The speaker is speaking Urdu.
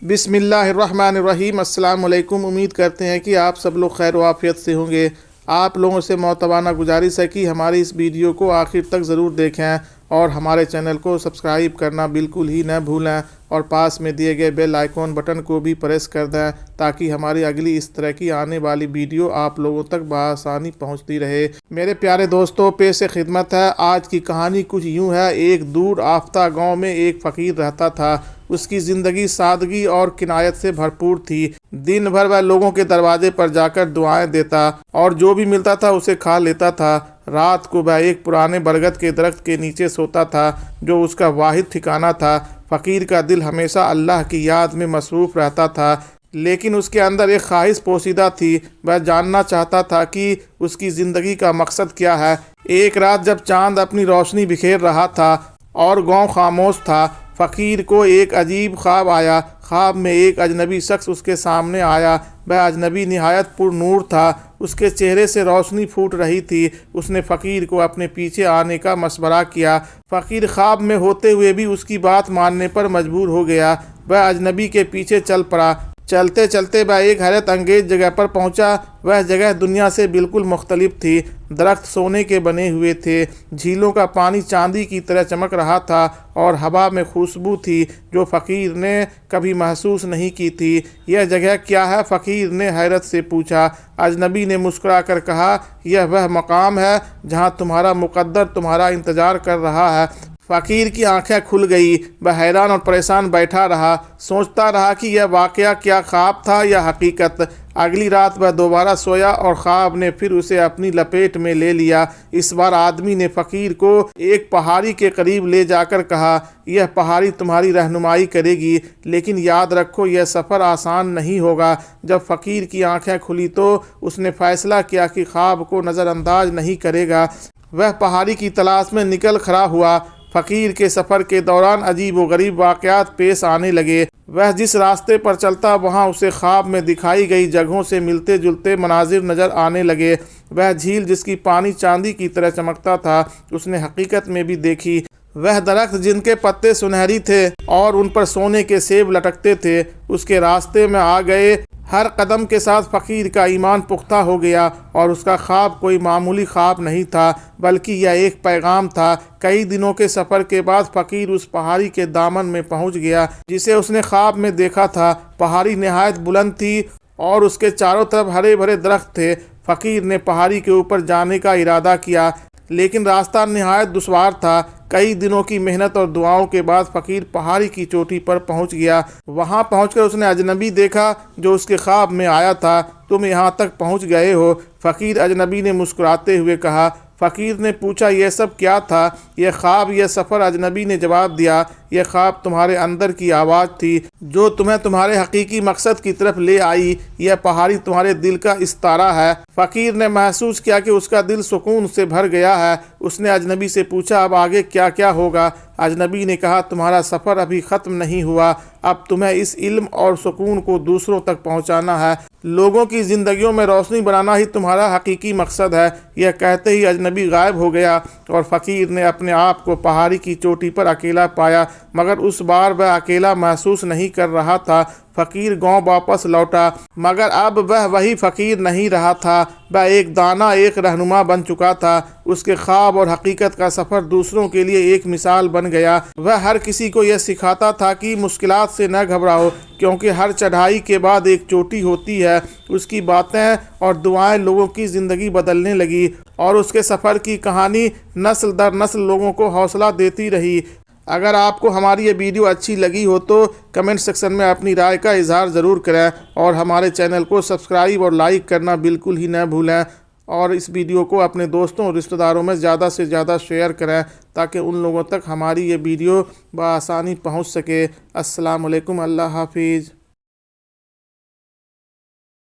بسم اللہ الرحمن الرحیم۔ السلام علیکم۔ امید کرتے ہیں کہ آپ سب لوگ خیر و عافیت سے ہوں گے۔ آپ لوگوں سے معتبانہ گزارش ہے کہ ہماری اس ویڈیو کو آخر تک ضرور دیکھیں اور ہمارے چینل کو سبسکرائب کرنا بالکل ہی نہ بھولیں اور پاس میں دیے گئے بیل آئیکن بٹن کو بھی پریس کر دیں تاکہ ہماری اگلی اس طرح کی آنے والی ویڈیو آپ لوگوں تک بآسانی پہنچتی رہے۔ میرے پیارے دوستوں، پیش خدمت ہے آج کی کہانی کچھ یوں ہے۔ ایک دور آفتہ گاؤں میں ایک فقیر رہتا تھا۔ اس کی زندگی سادگی اور کنایت سے بھرپور تھی۔ دن بھر وہ لوگوں کے دروازے پر جا کر دعائیں دیتا اور جو بھی ملتا تھا اسے کھا لیتا تھا۔ رات کو وہ ایک پرانے برگد کے درخت کے نیچے سوتا تھا جو اس کا واحد ٹھکانہ تھا۔ فقیر کا دل ہمیشہ اللہ کی یاد میں مصروف رہتا تھا، لیکن اس کے اندر ایک خواہش پوشیدہ تھی۔ وہ جاننا چاہتا تھا کہ اس کی زندگی کا مقصد کیا ہے۔ ایک رات جب چاند اپنی روشنی بکھیر رہا تھا اور گاؤں خاموش تھا، فقیر کو ایک عجیب خواب آیا۔ خواب میں ایک اجنبی شخص اس کے سامنے آیا۔ وہ اجنبی نہایت پر نور تھا، اس کے چہرے سے روشنی پھوٹ رہی تھی۔ اس نے فقیر کو اپنے پیچھے آنے کا مشورہ کیا۔ فقیر خواب میں ہوتے ہوئے بھی اس کی بات ماننے پر مجبور ہو گیا۔ وہ اجنبی کے پیچھے چل پڑا۔ چلتے چلتے وہ ایک حیرت انگیز جگہ پر پہنچا۔ وہ جگہ دنیا سے بالکل مختلف تھی۔ درخت سونے کے بنے ہوئے تھے، جھیلوں کا پانی چاندی کی طرح چمک رہا تھا اور ہوا میں خوشبو تھی جو فقیر نے کبھی محسوس نہیں کی تھی۔ یہ جگہ کیا ہے؟ فقیر نے حیرت سے پوچھا۔ اجنبی نے مسکرا کر کہا، یہ وہ مقام ہے جہاں تمہارا مقدر تمہارا انتظار کر رہا ہے۔ فقیر کی آنکھیں کھل گئی۔ وہ حیران اور پریشان بیٹھا رہا، سوچتا رہا کہ یہ واقعہ کیا خواب تھا یا حقیقت۔ اگلی رات وہ دوبارہ سویا اور خواب نے پھر اسے اپنی لپیٹ میں لے لیا۔ اس بار آدمی نے فقیر کو ایک پہاڑی کے قریب لے جا کر کہا، یہ پہاڑی تمہاری رہنمائی کرے گی، لیکن یاد رکھو یہ سفر آسان نہیں ہوگا۔ جب فقیر کی آنکھیں کھلی تو اس نے فیصلہ کیا کہ خواب کو نظر انداز نہیں کرے گا۔ وہ پہاڑی کی تلاش میں نکل کھڑا ہوا۔ فقیر کے سفر کے دوران عجیب و غریب واقعات پیش آنے لگے۔ وہ جس راستے پر چلتا وہاں اسے خواب میں دکھائی گئی جگہوں سے ملتے جلتے مناظر نظر آنے لگے۔ وہ جھیل جس کی پانی چاندی کی طرح چمکتا تھا اس نے حقیقت میں بھی دیکھی۔ وہ درخت جن کے پتے سنہری تھے اور ان پر سونے کے سیب لٹکتے تھے اس کے راستے میں آ گئے۔ ہر قدم کے ساتھ فقیر کا ایمان پختہ ہو گیا اور اس کا خواب کوئی معمولی خواب نہیں تھا بلکہ یہ ایک پیغام تھا۔ کئی دنوں کے سفر کے بعد فقیر اس پہاڑی کے دامن میں پہنچ گیا جسے اس نے خواب میں دیکھا تھا۔ پہاڑی نہایت بلند تھی اور اس کے چاروں طرف ہرے بھرے درخت تھے۔ فقیر نے پہاڑی کے اوپر جانے کا ارادہ کیا لیکن راستہ نہایت دشوار تھا۔ کئی دنوں کی محنت اور دعاؤں کے بعد فقیر پہاڑی کی چوٹی پر پہنچ گیا۔ وہاں پہنچ کر اس نے اجنبی دیکھا جو اس کے خواب میں آیا تھا۔ تم یہاں تک پہنچ گئے ہو؟ فقیر اجنبی نے مسکراتے ہوئے کہا۔ فقیر نے پوچھا، یہ سب کیا تھا؟ یہ خواب، یہ سفر؟ اجنبی نے جواب دیا، یہ خواب تمہارے اندر کی آواز تھی جو تمہیں تمہارے حقیقی مقصد کی طرف لے آئی۔ یہ پہاڑی تمہارے دل کا استارہ ہے۔ فقیر نے محسوس کیا کہ اس کا دل سکون سے بھر گیا ہے۔ اس نے اجنبی سے پوچھا، اب آگے کیا کیا ہوگا؟ اجنبی نے کہا، تمہارا سفر ابھی ختم نہیں ہوا۔ اب تمہیں اس علم اور سکون کو دوسروں تک پہنچانا ہے۔ لوگوں کی زندگیوں میں روشنی بنانا ہی تمہارا حقیقی مقصد ہے۔ یہ کہتے ہی اجنبی غائب ہو گیا اور فقیر نے اپنے آپ کو پہاڑی کی چوٹی پر اکیلا پایا، مگر اس بار وہ اکیلا محسوس نہیں کر رہا تھا۔ فقیر گاؤں واپس لوٹا مگر اب وہ وہی فقیر نہیں رہا تھا۔ وہ ایک دانا، ایک رہنما بن چکا تھا۔ اس کے خواب اور حقیقت کا سفر دوسروں کے لیے ایک مثال بن گیا۔ وہ ہر کسی کو یہ سکھاتا تھا کہ مشکلات سے نہ گھبراؤ کیونکہ ہر چڑھائی کے بعد ایک چوٹی ہوتی ہے۔ اس کی باتیں اور دعائیں لوگوں کی زندگی بدلنے لگی اور اس کے سفر کی کہانی نسل در نسل لوگوں کو حوصلہ دیتی رہی۔ اگر آپ کو ہماری یہ ویڈیو اچھی لگی ہو تو کمنٹ سیکشن میں اپنی رائے کا اظہار ضرور کریں اور ہمارے چینل کو سبسکرائب اور لائک کرنا بالکل ہی نہ بھولیں اور اس ویڈیو کو اپنے دوستوں اور رشتہ داروں میں زیادہ سے زیادہ شیئر کریں تاکہ ان لوگوں تک ہماری یہ ویڈیو بآسانی پہنچ سکے۔ السلام علیکم، اللہ حافظ۔